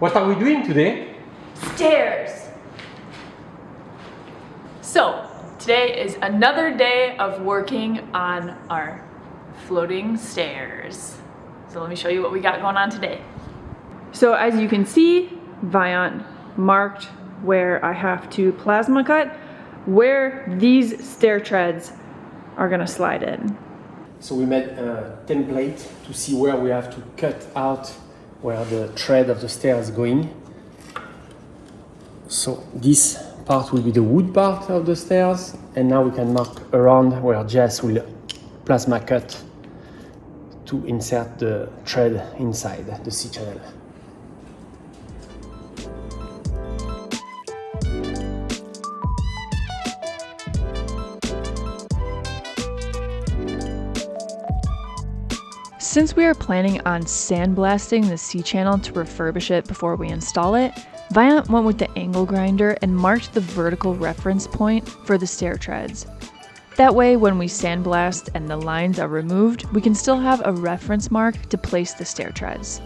What are we doing today? Stairs. So, today is another day of working on our floating stairs. So let me show you what we got going on today. So as you can see, Viant marked where I have to plasma cut, where these stair treads are gonna slide in. So we made a template to see where we have to cut out where the tread of the stair is going. So this part will be the wood part of the stairs, and now we can mark around where Jess will plasma cut to insert the tread inside the C-channel. Since we are planning on sandblasting the C-channel to refurbish it before we install it, Viant went with the angle grinder and marked the vertical reference point for the stair treads. That way, when we sandblast and the lines are removed, we can still have a reference mark to place the stair treads.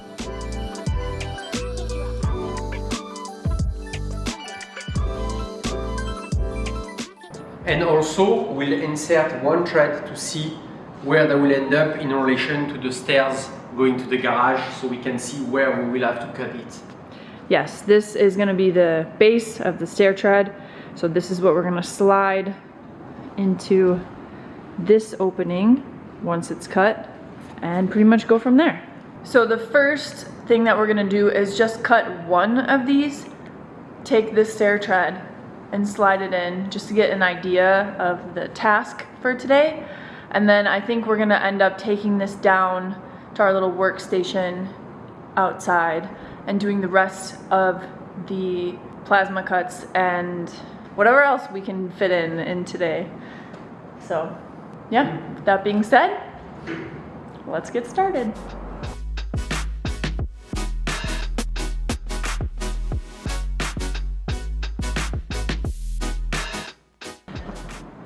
And also we'll insert one tread to see where they will end up in relation to the stairs going to the garage, so we can see where we will have to cut it. Yes, this is going to be the base of the stair tread. So this is what we're going to slide into this opening once it's cut and pretty much go from there. So the first thing that we're going to do is just cut one of these, take this stair tread and slide it in just to get an idea of the task for today. And then I think we're going to end up taking this down to our little workstation outside and doing the rest of the plasma cuts and whatever else we can fit in today. So yeah, with that being said, let's get started.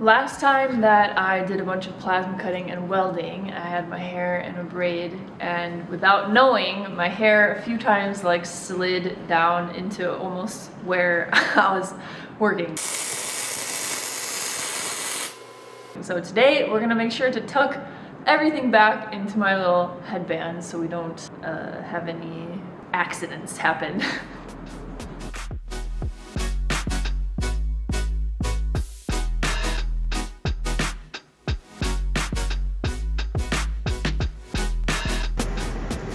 Last time that I did a bunch of plasma cutting and welding, I had my hair in a braid, and without knowing, my hair a few times like slid down into almost where I was working. So today we're gonna make sure to tuck everything back into my little headband so we don't have any accidents happen.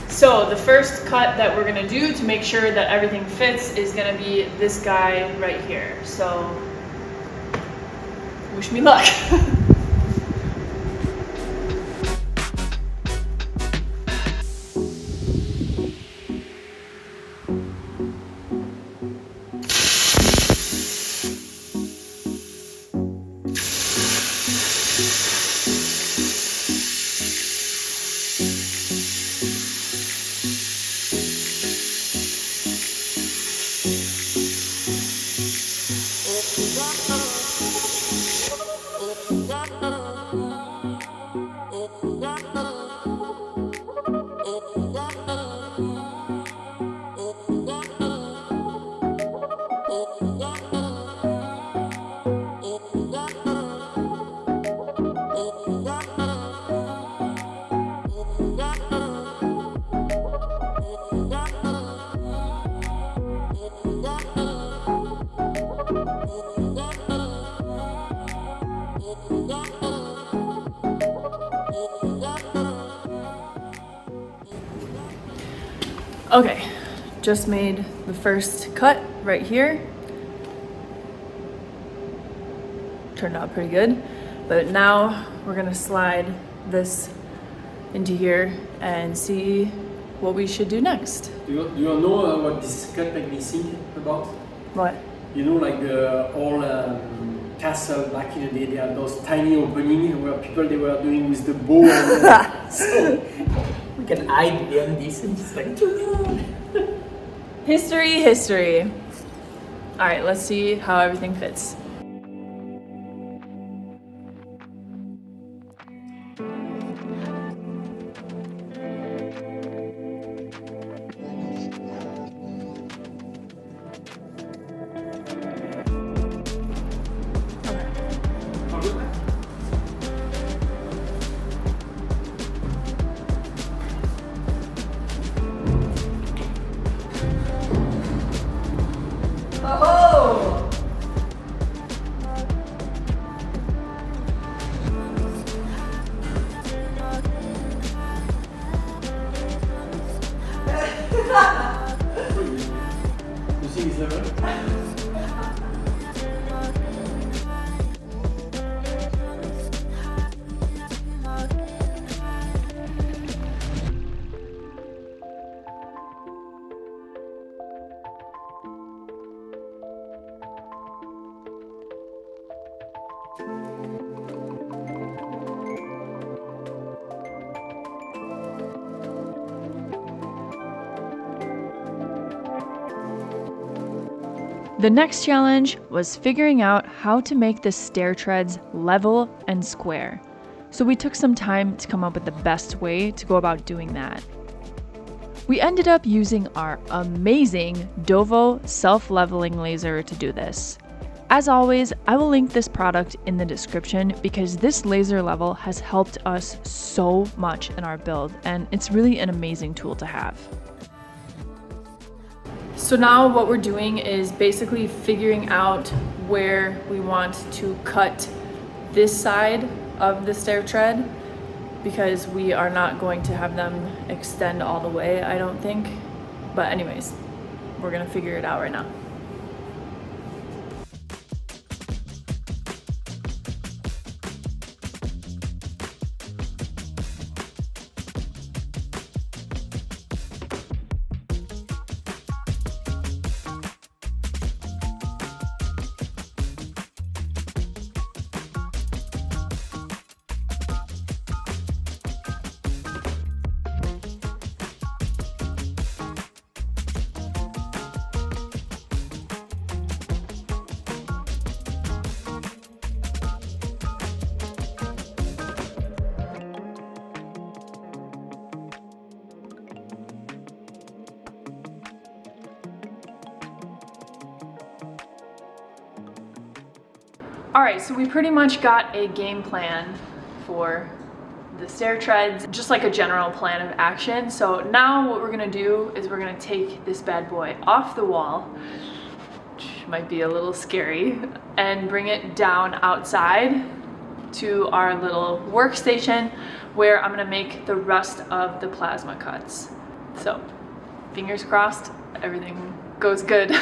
So the first cut that we're gonna do to make sure that everything fits is gonna be this guy right here. So wish me luck. Okay, just made the first cut right here. Turned out pretty good, but now we're gonna slide this into here and see what we should do next. Do you know what this cut made me think about? What? You know, like the old castle back in the day, they had those tiny openings where people they were doing with the bow. And so we can hide behind this and just like. History. All right, let's see how everything fits. laser. The next challenge was figuring out how to make the stair treads level and square. So we took some time to come up with the best way to go about doing that. We ended up using our amazing DOVOH self-leveling laser to do this. As always, I will link this product in the description because this laser level has helped us so much in our build, and it's really an amazing tool to have. So now what we're doing is basically figuring out where we want to cut this side of the stair tread, because we are not going to have them extend all the way, I don't think. But anyways, we're gonna figure it out right now. All right, so we pretty much got a game plan for the stair treads, just like a general plan of action. So now what we're gonna do is we're gonna take this bad boy off the wall, which might be a little scary, and bring it down outside to our little workstation where I'm gonna make the rest of the plasma cuts. So fingers crossed, everything goes good.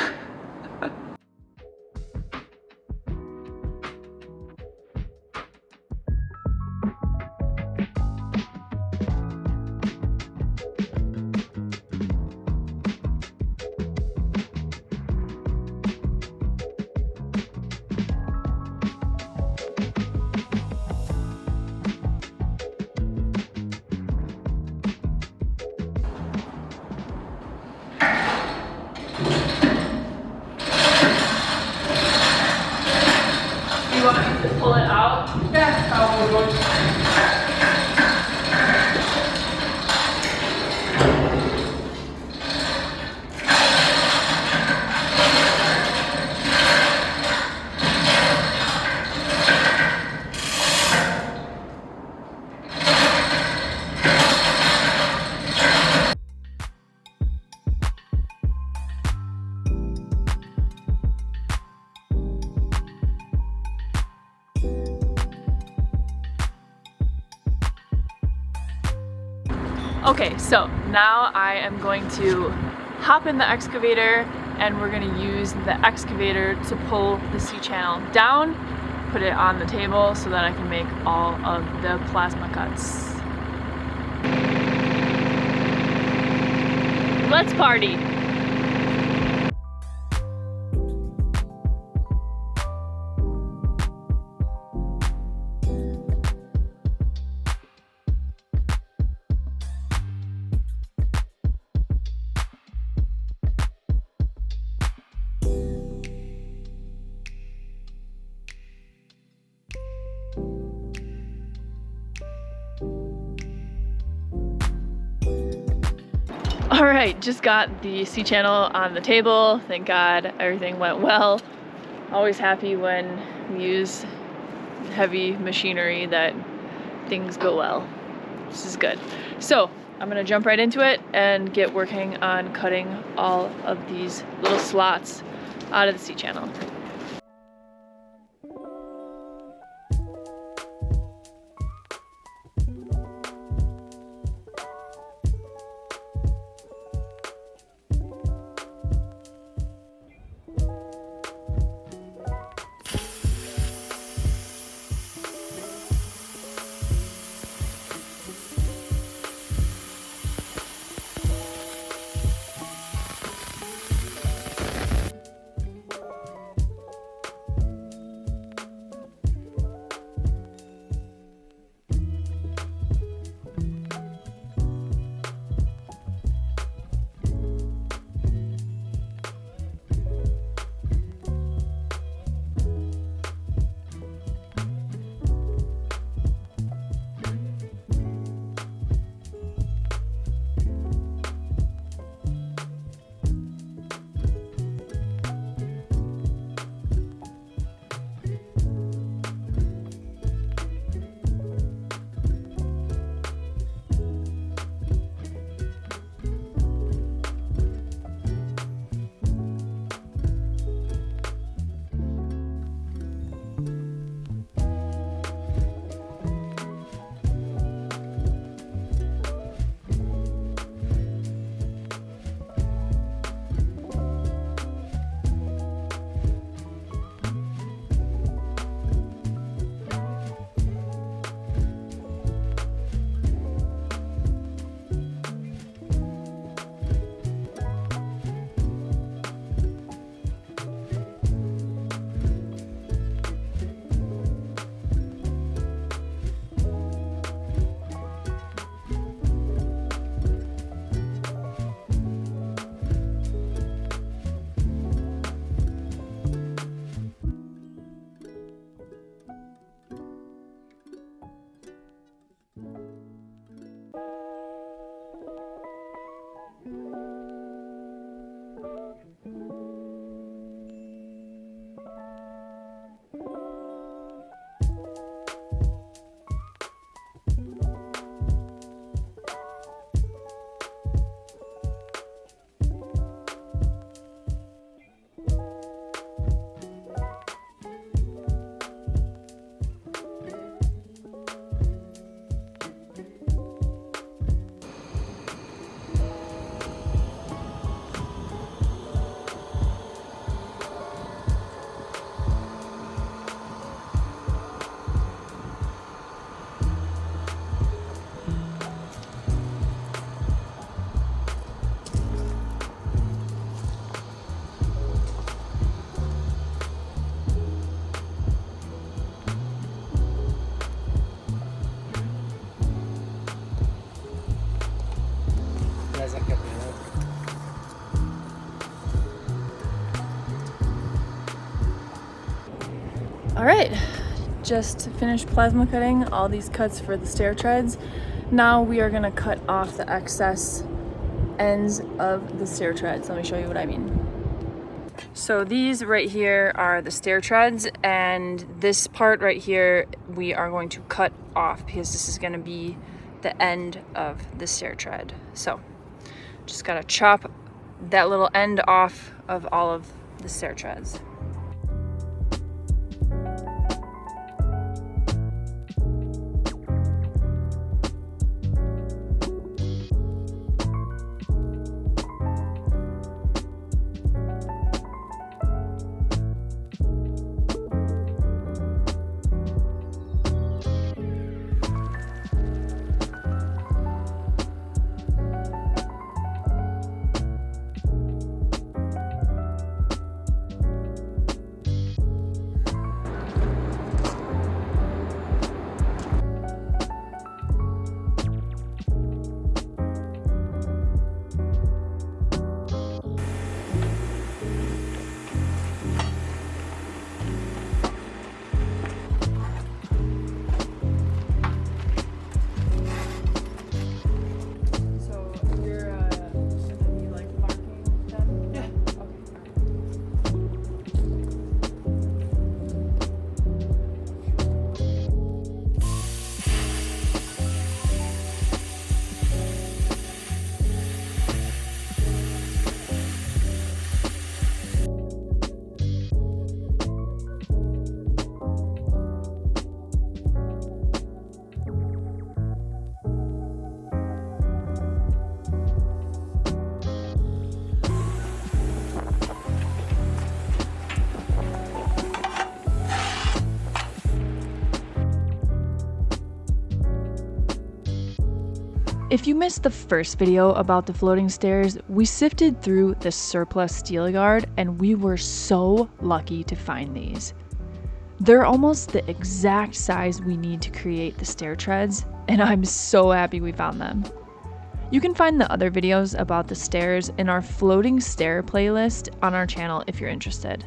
You want me to pull it out? Yeah, probably. Okay, so now I am going to hop in the excavator and we're gonna use the excavator to pull the C-channel down, put it on the table so that I can make all of the plasma cuts. Let's party! All right, just got the C-channel on the table. Thank God everything went well. Always happy when we use heavy machinery that things go well. This is good. So I'm gonna jump right into it and get working on cutting all of these little slots out of the C-channel. All right, just finished plasma cutting all these cuts for the stair treads. Now we are gonna cut off the excess ends of the stair treads. Let me show you what I mean. So these right here are the stair treads, and this part right here we are going to cut off because this is gonna be the end of the stair tread. So just gotta chop that little end off of all of the stair treads. If you missed the first video about the floating stairs, we sifted through the surplus steel yard and we were so lucky to find these. They're almost the exact size we need to create the stair treads, and I'm so happy we found them. You can find the other videos about the stairs in our floating stair playlist on our channel if you're interested.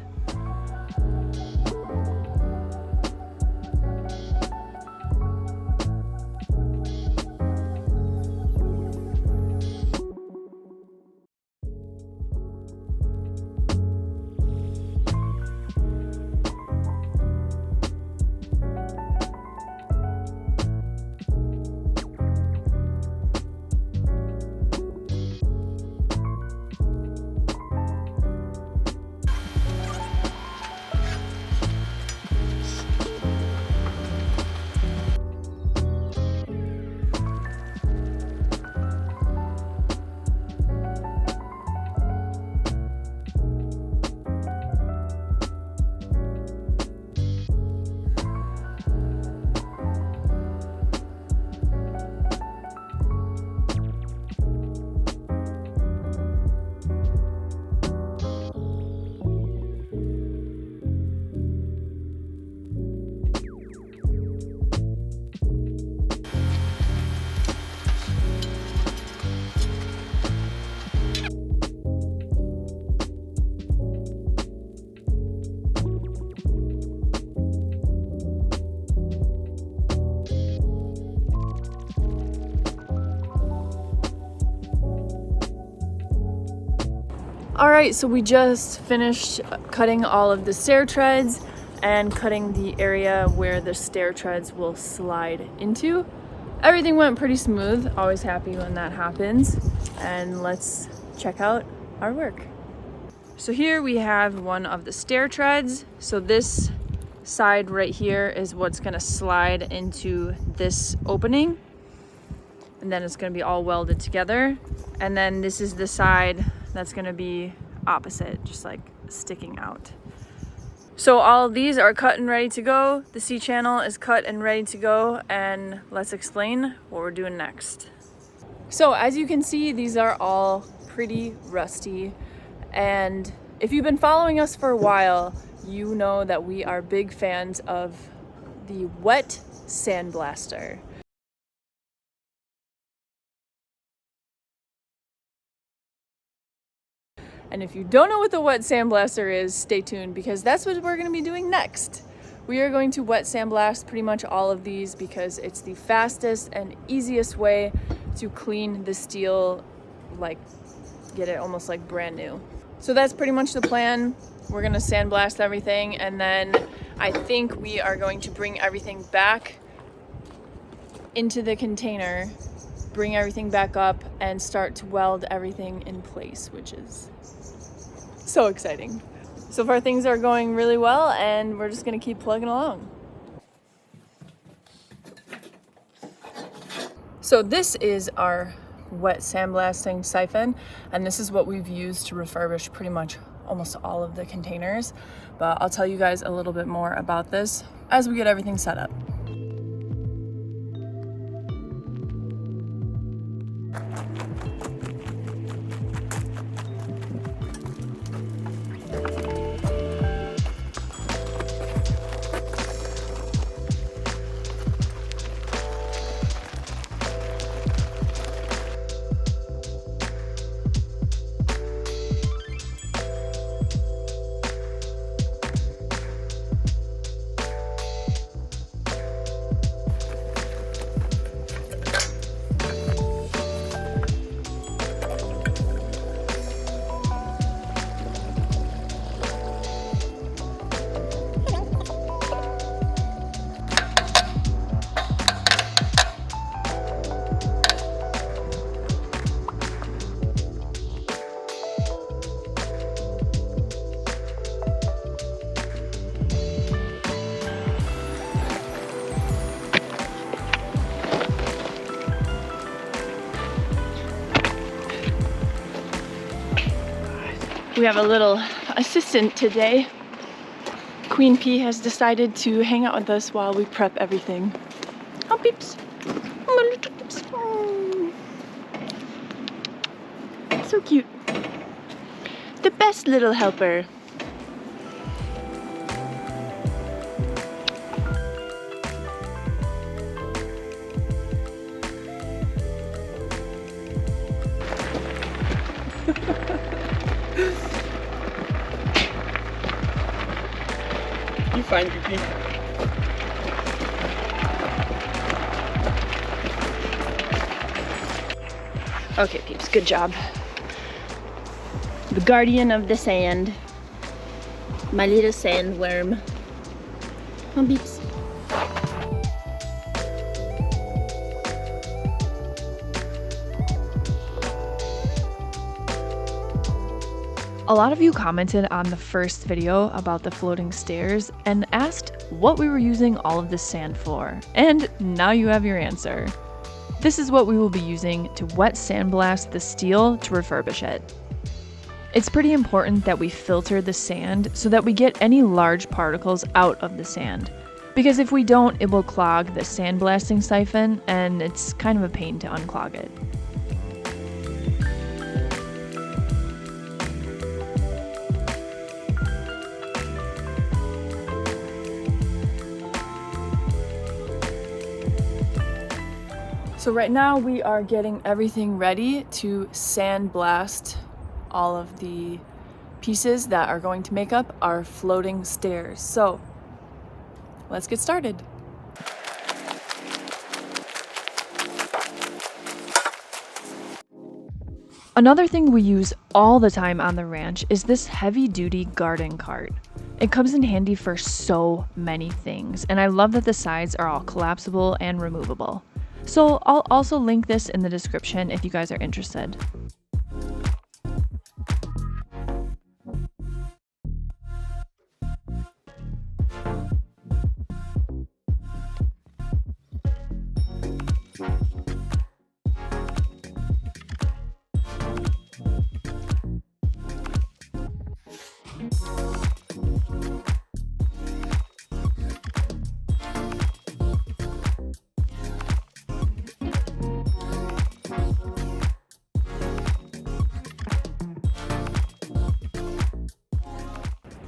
All right, so we just finished cutting all of the stair treads and cutting the area where the stair treads will slide into. Everything went pretty smooth. Always happy when that happens. And let's check out our work. So here we have one of the stair treads. So this side right here is what's gonna slide into this opening. And then it's gonna be all welded together. And then this is the side that's gonna be opposite, just like sticking out. So all of these are cut and ready to go. The C channel is cut and ready to go, and let's explain what we're doing next. So as you can see, these are all pretty rusty, and if you've been following us for a while, you know that we are big fans of the wet sandblaster. And if you don't know what the wet sandblaster is, stay tuned because that's what we're going to be doing next. We are going to wet sandblast pretty much all of these because it's the fastest and easiest way to clean the steel, like get it almost like brand new. So that's pretty much the plan. We're gonna sandblast everything, and then I think we are going to bring everything back into the container, bring everything back up, and start to weld everything in place, which is so exciting. So far things are going really well, and we're just gonna keep plugging along. So this is our wet sandblasting siphon, and this is what we've used to refurbish pretty much almost all of the containers. But I'll tell you guys a little bit more about this as we get everything set up. We have a little assistant today. Queen P has decided to hang out with us while we prep everything. Oh, peeps. Oh, my little peeps. Oh. So cute. The best little helper. You fine, Pipi? Okay, peeps, good job. The guardian of the sand. My little sandworm. Come on, peeps. A lot of you commented on the first video about the floating stairs and asked what we were using all of this sand for, and now you have your answer. This is what we will be using to wet sandblast the steel to refurbish it. It's pretty important that we filter the sand so that we get any large particles out of the sand, because if we don't, it will clog the sandblasting siphon and it's kind of a pain to unclog it. So right now we are getting everything ready to sandblast all of the pieces that are going to make up our floating stairs. So let's get started. Another thing we use all the time on the ranch is this heavy-duty garden cart. It comes in handy for so many things, and I love that the sides are all collapsible and removable. So I'll also link this in the description if you guys are interested.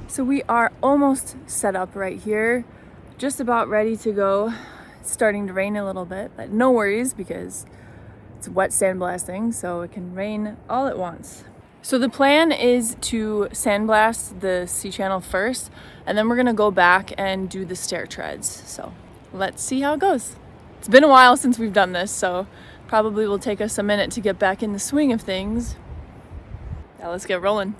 So we are almost set up right here, just about ready to go. It's starting to rain a little bit, but no worries because it's wet sandblasting, so it can rain all at once. So the plan is to sandblast the C-channel first, and then we're gonna go back and do the stair treads. So let's see how it goes. It's been a while since we've done this, so probably will take us a minute to get back in the swing of things. Now let's get rolling.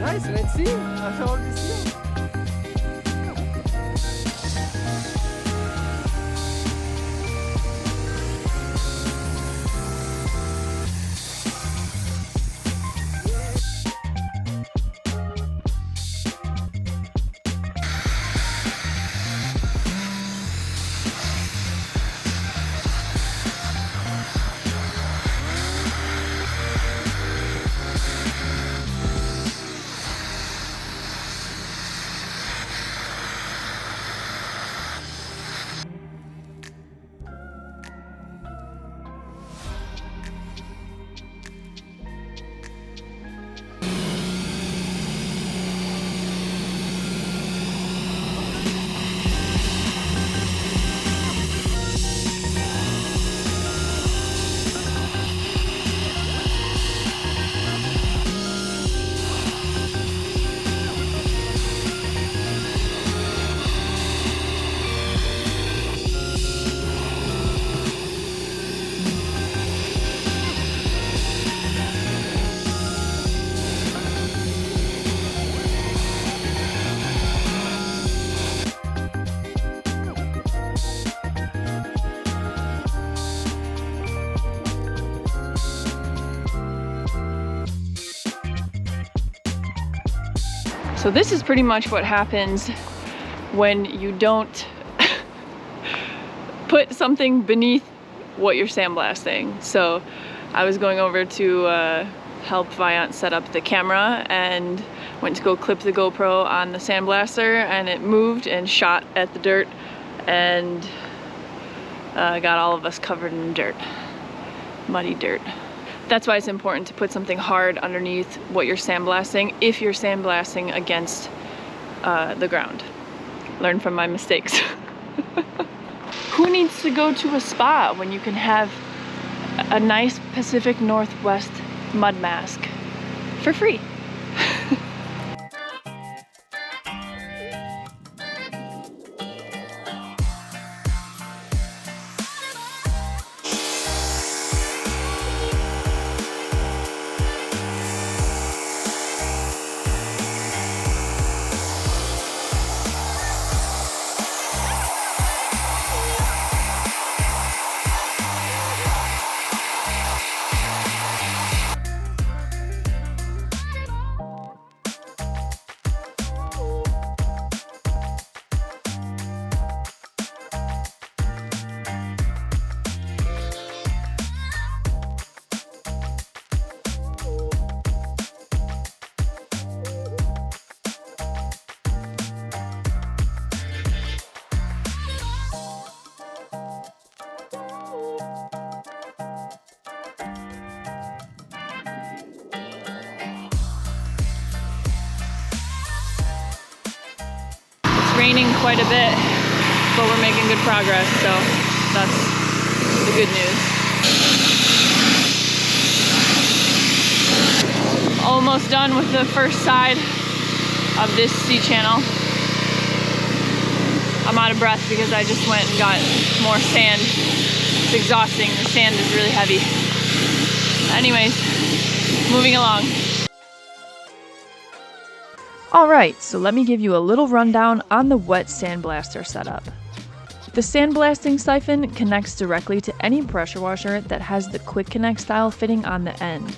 Nice, let's see. After all this year. So this is pretty much what happens when you don't put something beneath what you're sandblasting. So I was going over to help Viant set up the camera and went to go clip the GoPro on the sandblaster, and it moved and shot at the dirt and got all of us covered in dirt, muddy dirt. That's why it's important to put something hard underneath what you're sandblasting if you're sandblasting against the ground. Learn from my mistakes. Who needs to go to a spa when you can have a nice Pacific Northwest mud mask for free? Raining quite a bit, but we're making good progress, so that's the good news. Almost done with the first side of this C-channel. I'm out of breath because I just went and got more sand. It's exhausting, the sand is really heavy. Anyways, moving along. Alright, so let me give you a little rundown on the wet sandblaster setup. The sandblasting siphon connects directly to any pressure washer that has the quick connect style fitting on the end.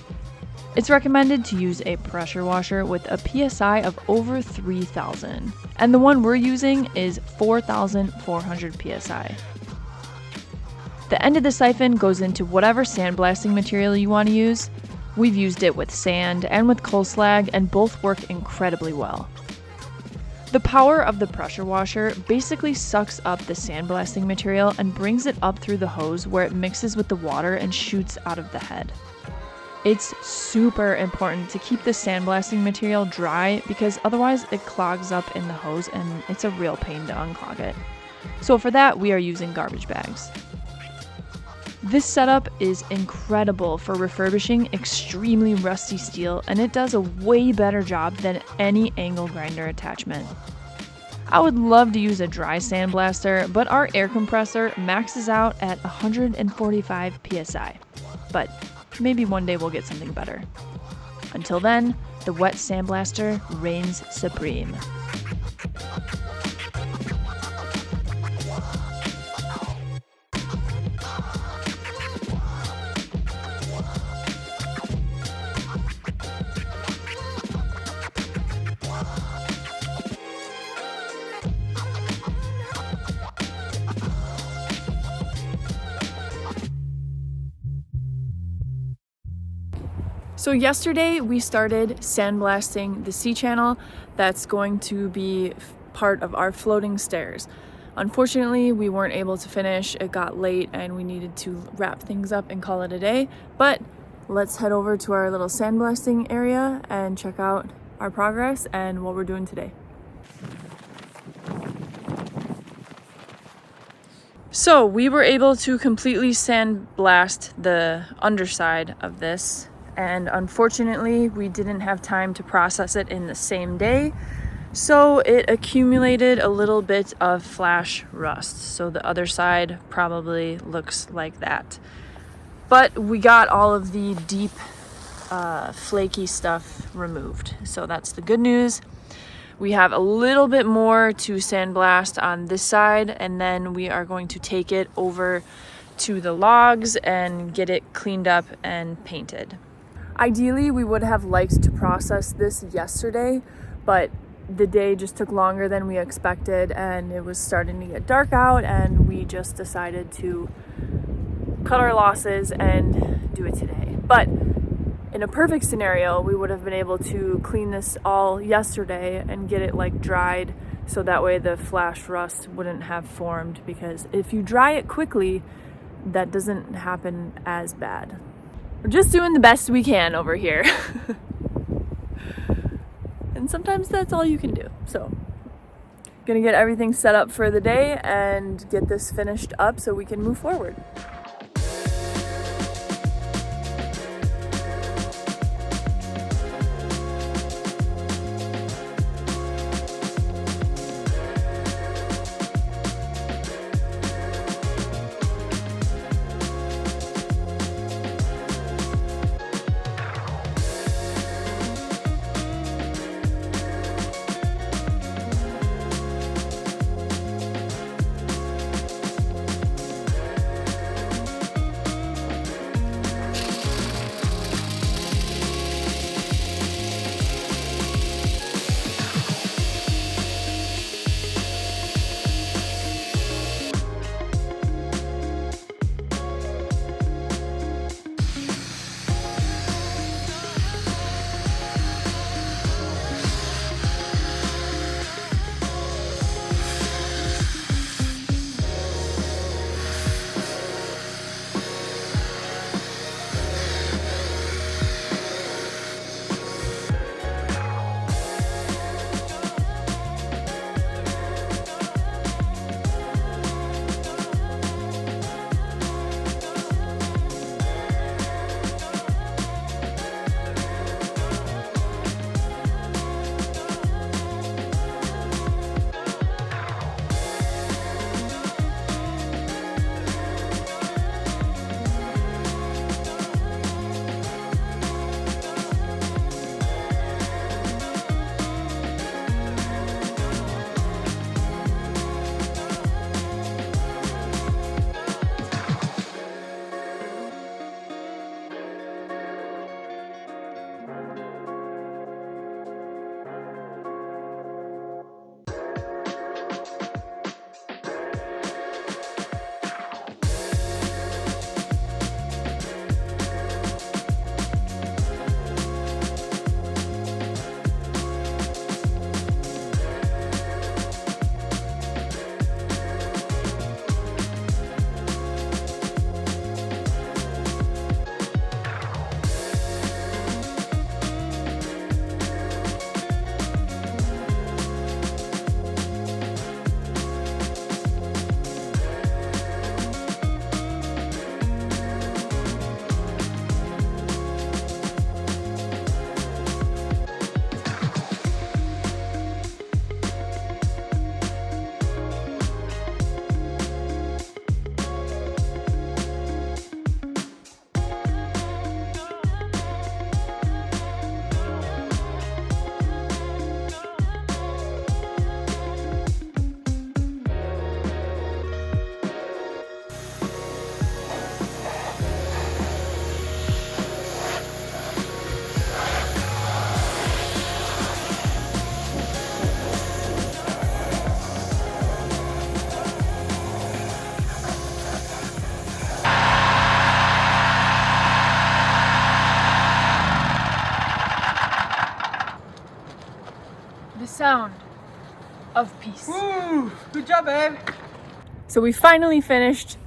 It's recommended to use a pressure washer with a PSI of over 3,000, and the one we're using is 4,400 PSI. The end of the siphon goes into whatever sandblasting material you want to use. We've used it with sand and with coal slag, and both work incredibly well. The power of the pressure washer basically sucks up the sandblasting material and brings it up through the hose where it mixes with the water and shoots out of the head. It's super important to keep the sandblasting material dry because otherwise it clogs up in the hose and it's a real pain to unclog it. So for that, we are using garbage bags. This setup is incredible for refurbishing extremely rusty steel, and it does a way better job than any angle grinder attachment. I would love to use a dry sandblaster, but our air compressor maxes out at 145 PSI. But maybe one day we'll get something better. Until then, the wet sandblaster reigns supreme. So yesterday we started sandblasting the C-channel that's going to be part of our floating stairs. Unfortunately, we weren't able to finish. It got late and we needed to wrap things up and call it a day. But let's head over to our little sandblasting area and check out our progress and what we're doing today. So we were able to completely sandblast the underside of this. And unfortunately, we didn't have time to process it in the same day, so it accumulated a little bit of flash rust. So the other side probably looks like that. But we got all of the deep, flaky stuff removed. So that's the good news. We have a little bit more to sandblast on this side, and then we are going to take it over to the logs and get it cleaned up and painted. Ideally, we would have liked to process this yesterday, but the day just took longer than we expected and it was starting to get dark out, and we just decided to cut our losses and do it today. But in a perfect scenario, we would have been able to clean this all yesterday and get it dried, so that way the flash rust wouldn't have formed, because if you dry it quickly, that doesn't happen as bad. We're just doing the best we can over here. And sometimes that's all you can do. So, gonna get everything set up for the day and get this finished up so we can move forward. sound of peace. Woo! Good job, babe! So we finally finished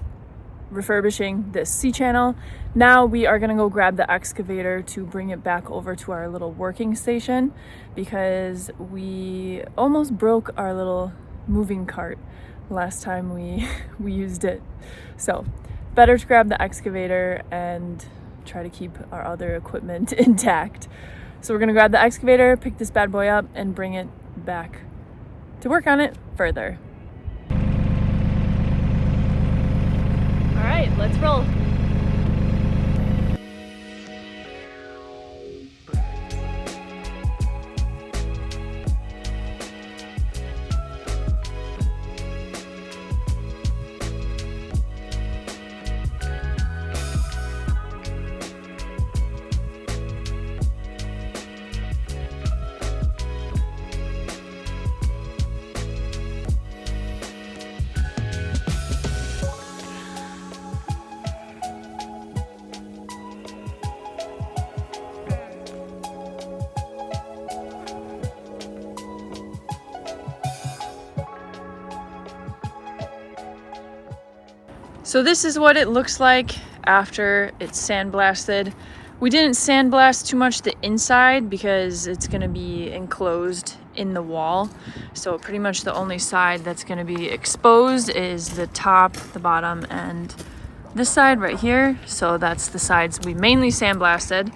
refurbishing this C-channel. Now we are gonna go grab the excavator to bring it back over to our little working station because we almost broke our little moving cart last time we used it. So better to grab the excavator and try to keep our other equipment intact. So we're gonna grab the excavator, pick this bad boy up, and bring it back to work on it further. All right, let's roll. So this is what it looks like after it's sandblasted. We didn't sandblast too much the inside because it's gonna be enclosed in the wall. So pretty much the only side that's gonna be exposed is the top, the bottom, and this side right here. So that's the sides we mainly sandblasted.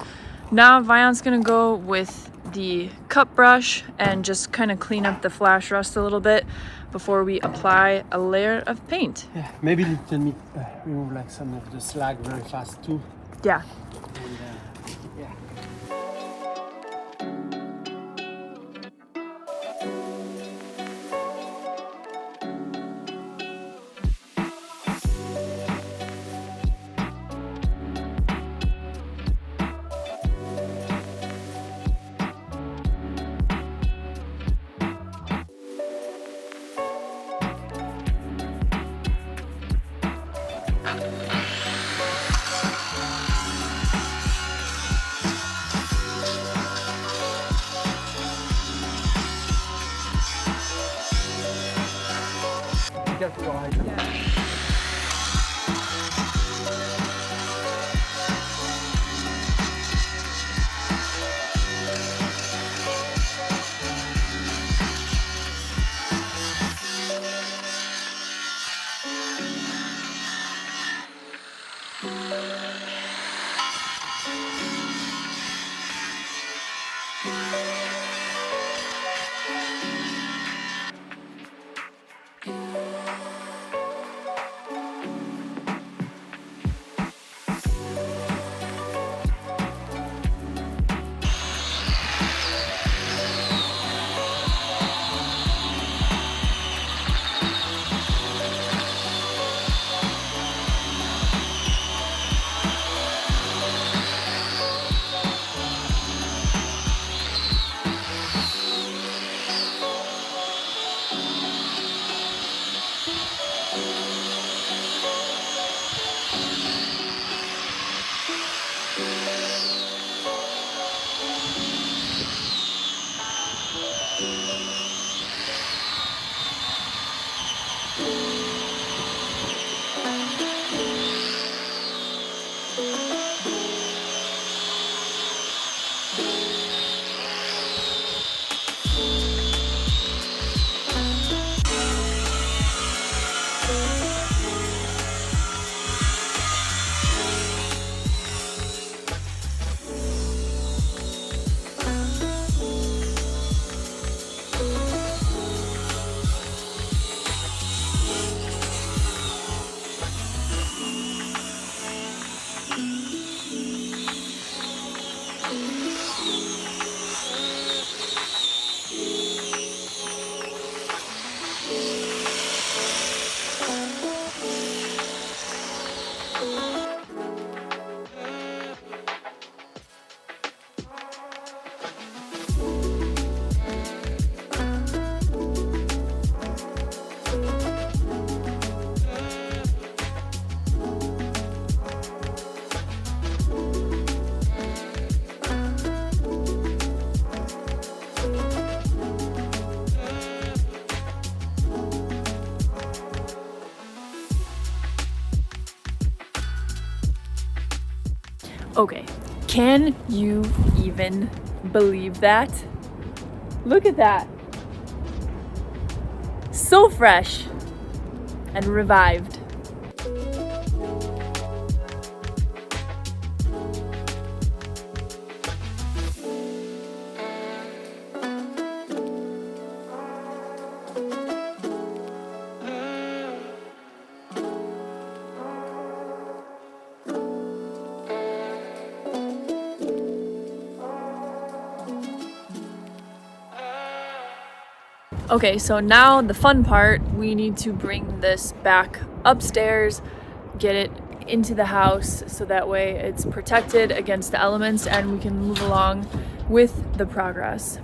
Now Vion's gonna go with the cup brush and just kind of clean up the flash rust a little bit before we apply a layer of paint. Yeah, maybe let me remove like some of the slag very fast too. Yeah. And, yeah. Careful, right? Yeah. Okay, can you even believe that? Look at that. So fresh and revived. Okay, so now the fun part, we need to bring this back upstairs, get it into the house so that way it's protected against the elements and we can move along with the progress.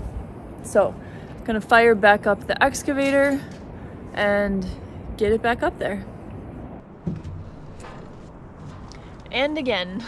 So, I'm gonna fire back up the excavator and get it back up there. And again.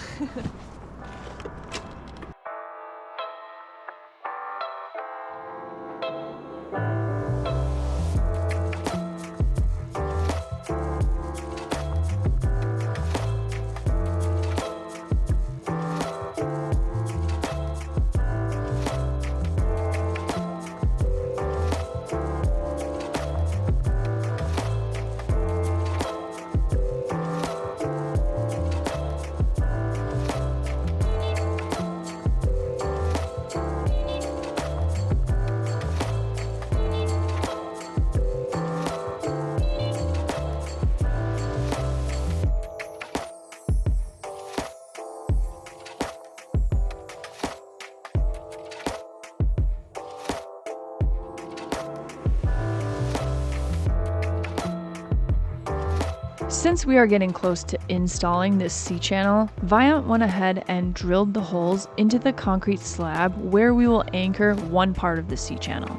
Since we are getting close to installing this C-channel, Viant went ahead and drilled the holes into the concrete slab where we will anchor one part of the C-channel.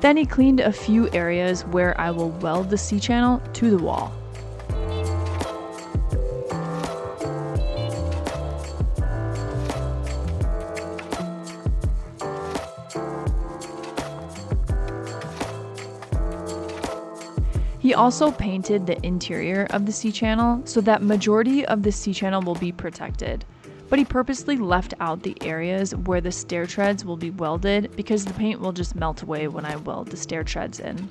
Then he cleaned a few areas where I will weld the C-channel to the wall. He also painted the interior of the C-channel so that majority of the C-channel will be protected, but he purposely left out the areas where the stair treads will be welded because the paint will just melt away when I weld the stair treads in.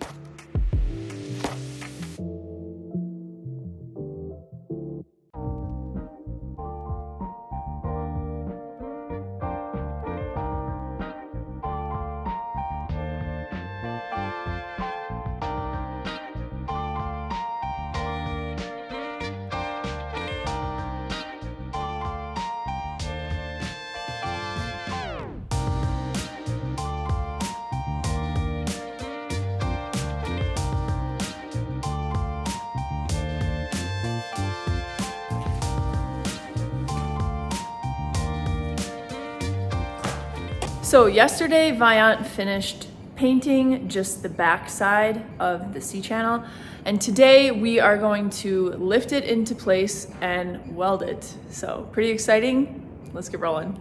So yesterday, Viant finished painting just the back side of the C-channel, and today we are going to lift it into place and weld it. So pretty exciting. Let's get rolling.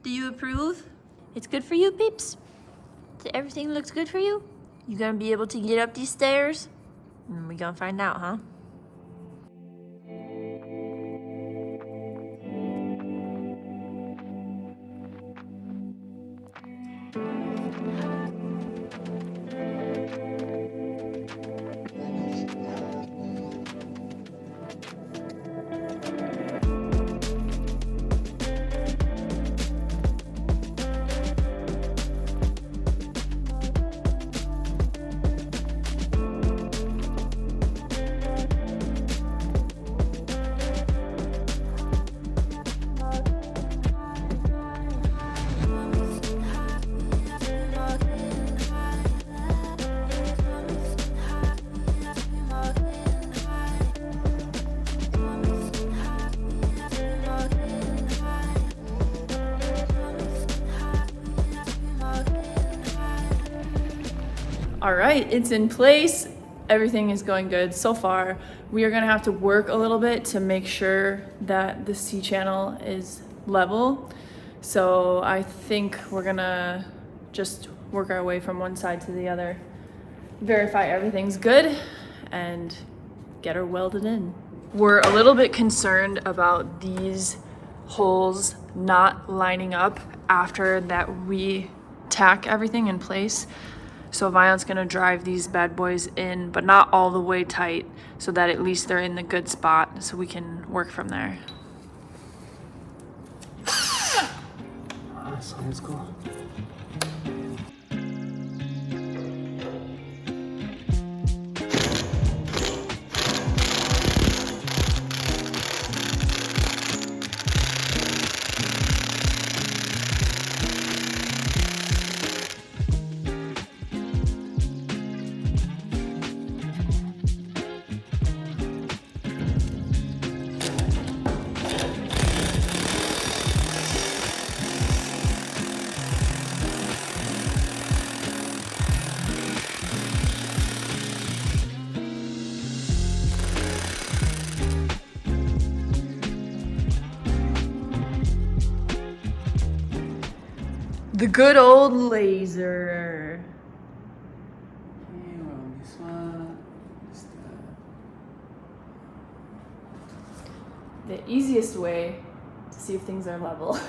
Do you approve? It's good for you, peeps? Everything looks good for you? You gonna be able to get up these stairs? We gonna find out, huh? All right, it's in place. Everything is going good so far. We are gonna have to work a little bit to make sure that the C-channel is level. So I think we're gonna just work our way from one side to the other, verify everything's good, and get her welded in. We're a little bit concerned about these holes not lining up after that we tack everything in place. So Vion's gonna drive these bad boys in, but not all the way tight, so that at least they're in the good spot so we can work from there. So let's go. The good old laser. Okay, well, this one is The easiest way to see if things are level.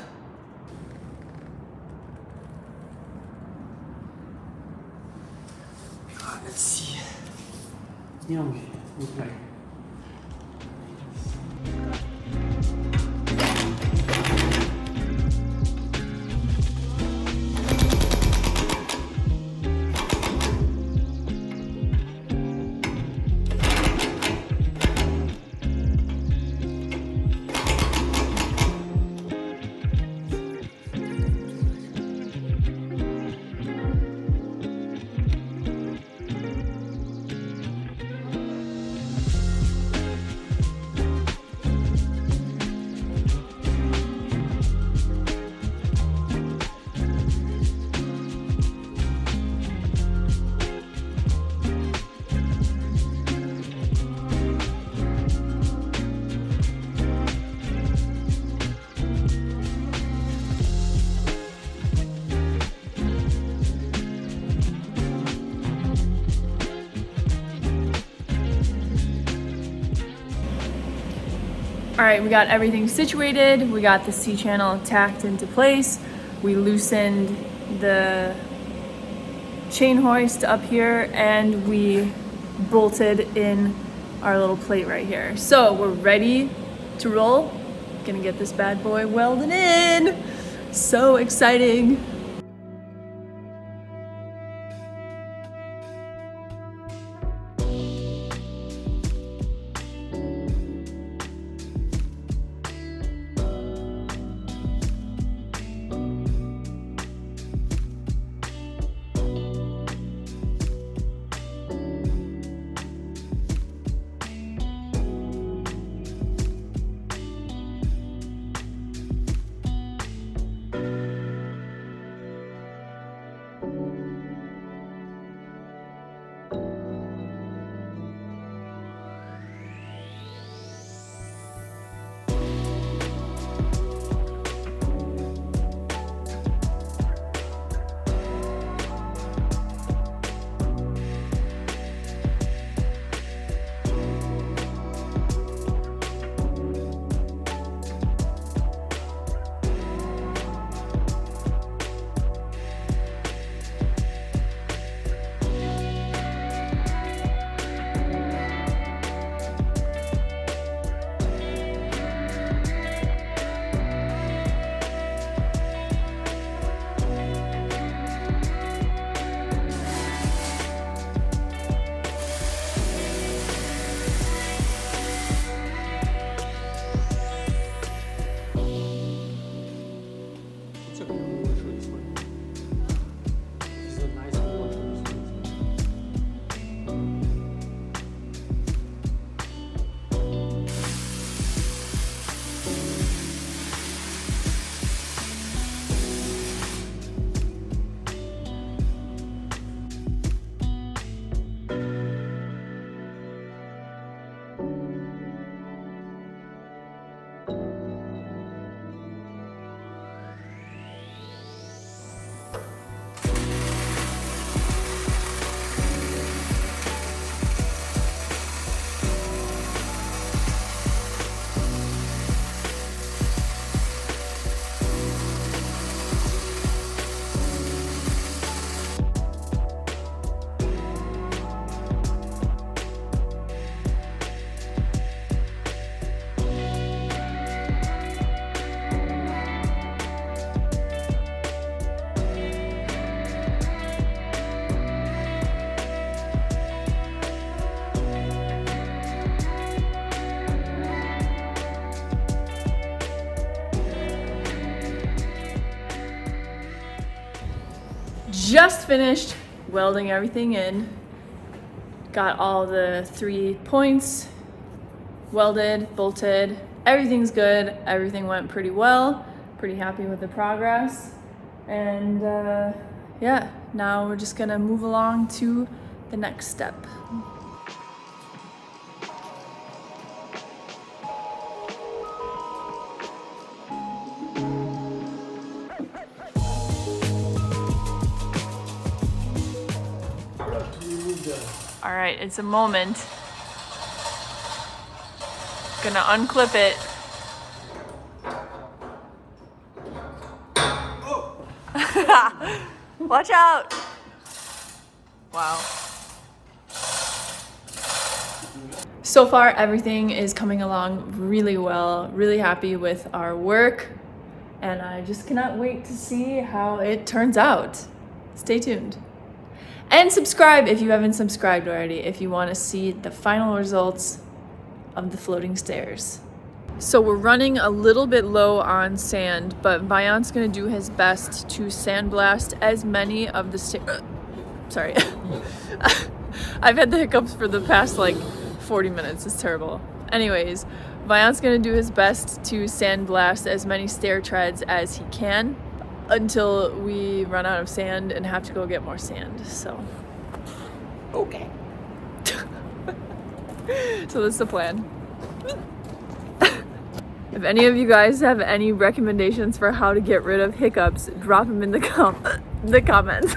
let's see. Yeah, okay. All right, we got everything situated. We got the C-channel tacked into place. We loosened the chain hoist up here and we bolted in our little plate right here. So we're ready to roll. Gonna get this bad boy welded in. So exciting. just finished welding everything in. Got all the 3 points welded, bolted. Everything's good. Everything went pretty well. Pretty happy with the progress. And yeah, now we're just gonna move along to the next step. All right, it's a moment. Gonna unclip it. Watch out! Wow. So far, everything is coming along really well. Really happy with our work. And I just cannot wait to see how it turns out. Stay tuned. And subscribe if you haven't subscribed already, if you want to see the final results of the floating stairs. So we're running a little bit low on sand, but Viant's gonna do his best to sandblast as many of the sorry. I've had the hiccups for the past like 40 minutes, it's terrible. Anyways, Viant's gonna do his best to sandblast as many stair treads as he can until we run out of sand and have to go get more sand, so. Okay. So that's the plan. If any of you guys have any recommendations for how to get rid of hiccups, drop them in the comments.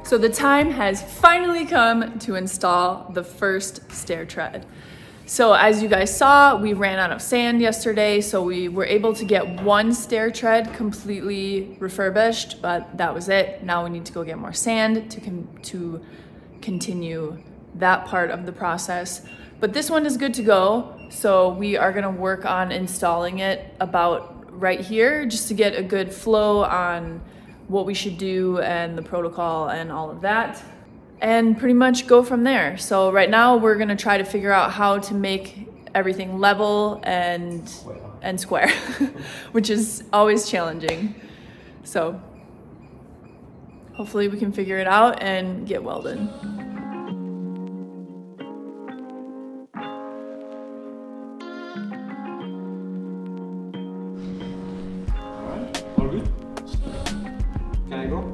So the time has finally come to install the first stair tread. So as you guys saw, we ran out of sand yesterday, so we were able to get one stair tread completely refurbished, but that was it. Now we need to go get more sand to continue that part of the process. But this one is good to go, so we are gonna work on installing it about right here, just to get a good flow on what we should do and the protocol and all of that, and pretty much go from there. So right now we're gonna try to figure out how to make everything level and square, which is always challenging. So hopefully we can figure it out and get welded. Alright, all good? Can I go?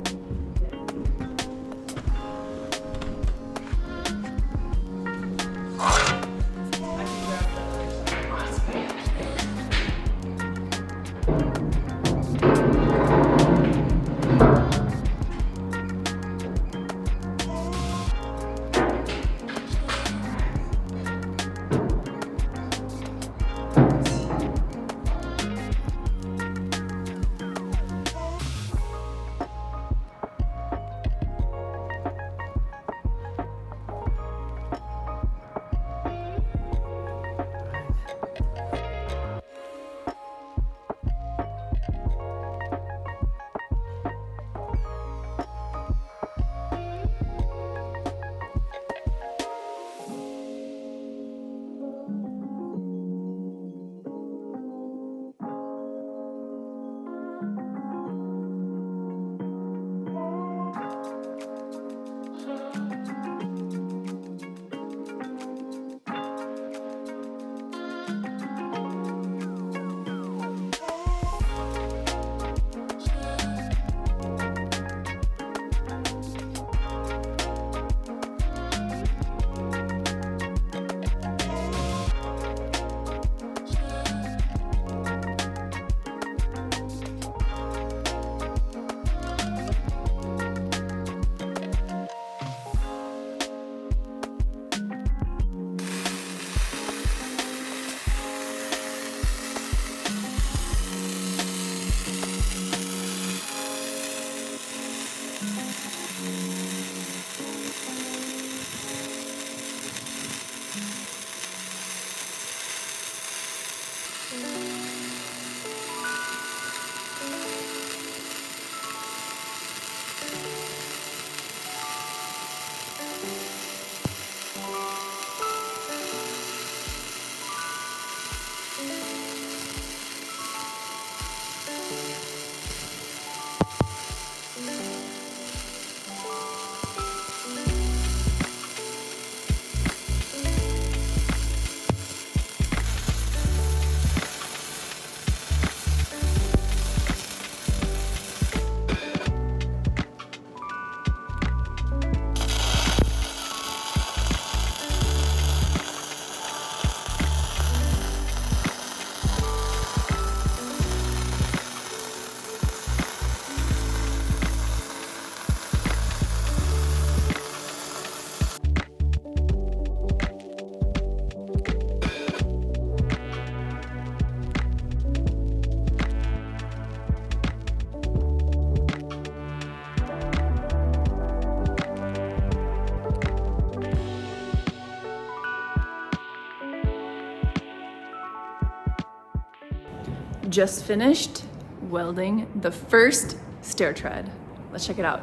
Just finished welding the first stair tread. Let's check it out.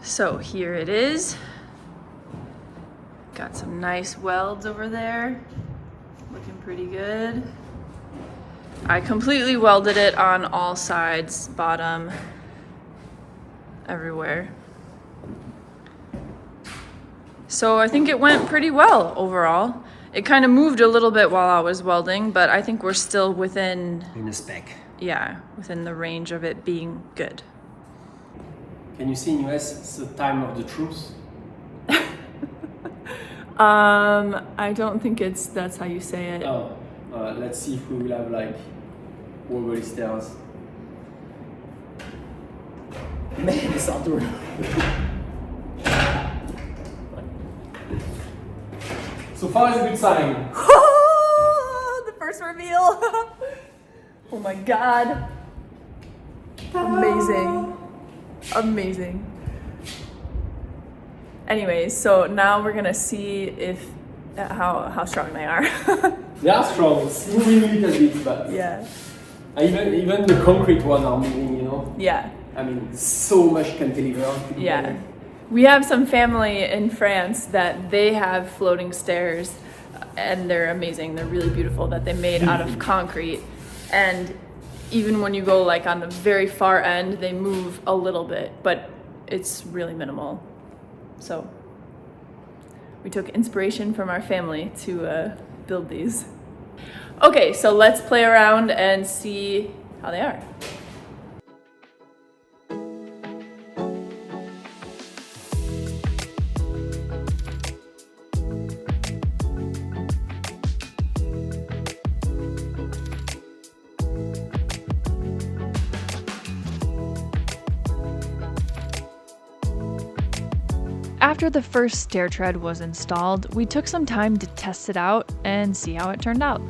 So here it is. Got some nice welds over there. Looking pretty good. I completely welded it on all sides, bottom, everywhere. So I think it went pretty well overall. It kind of moved a little bit while I was welding, but I think we're still within In the spec. yeah, within the range of it being good. Can you see in US it's the time of the truth? I don't think that's how you say it. Oh, let's see if we will have like wobbly stairs. Man, it's not doing. So far, it's a good sign. The first reveal. Oh my god. Amazing. Amazing. Anyways, so now we're gonna see if how strong they are. They are strong. It's moving a little bit, but Yeah. even the concrete one are moving. You know. Yeah. I mean, so much cantilever. Yeah. We have some family in France that they have floating stairs and they're amazing. They're really beautiful that they made out of concrete. And even when you go like on the very far end, they move a little bit, but it's really minimal. So we took inspiration from our family to build these. Okay, so let's play around and see how they are. After the first stair tread was installed, we took some time to test it out and see how it turned out.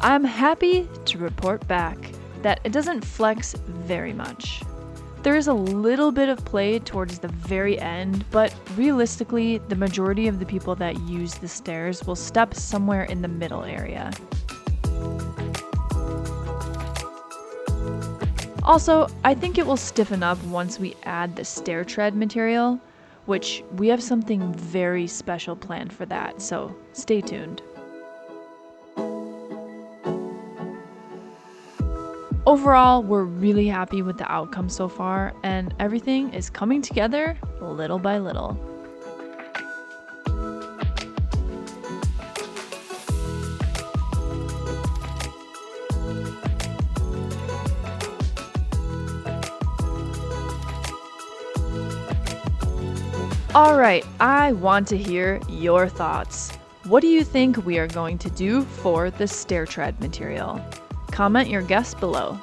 I'm happy to report back that it doesn't flex very much. There is a little bit of play towards the very end, but realistically, the majority of the people that use the stairs will step somewhere in the middle area. Also, I think it will stiffen up once we add the stair tread material, which we have something very special planned for that, so stay tuned. Overall, we're really happy with the outcome so far, and everything is coming together little by little. Alright, I want to hear your thoughts. What do you think we are going to do for the stair tread material? Comment your guess below.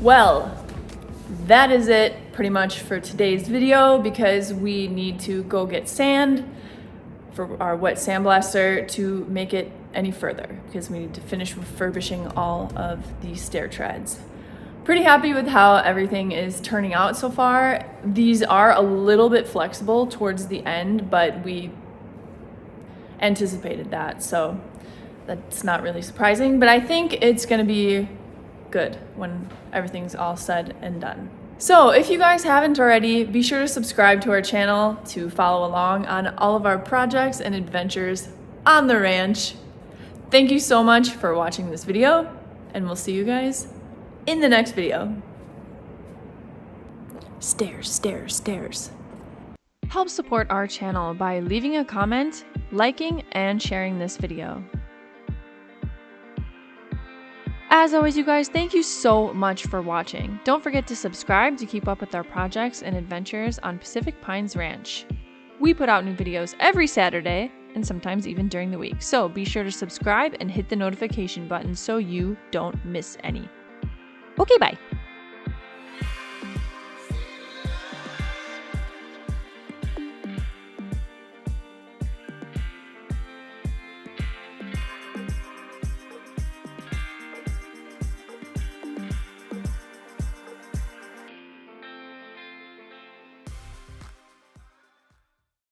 Well, that is it pretty much for today's video because we need to go get sand for our wet sandblaster to make it any further because we need to finish refurbishing all of the stair treads. Pretty happy with how everything is turning out so far. These are a little bit flexible towards the end, but we anticipated that, so that's not really surprising, but I think it's gonna be good when everything's all said and done. So if you guys haven't already, be sure to subscribe to our channel to follow along on all of our projects and adventures on the ranch. Thank you so much for watching this video, and we'll see you guys in the next video. Stairs, stairs, stairs. Help support our channel by leaving a comment, liking, and sharing this video. As always, you guys, thank you so much for watching. Don't forget to subscribe to keep up with our projects and adventures on Pacific Pines Ranch. We put out new videos every Saturday and sometimes even during the week, so be sure to subscribe and hit the notification button so you don't miss any. Okay, bye.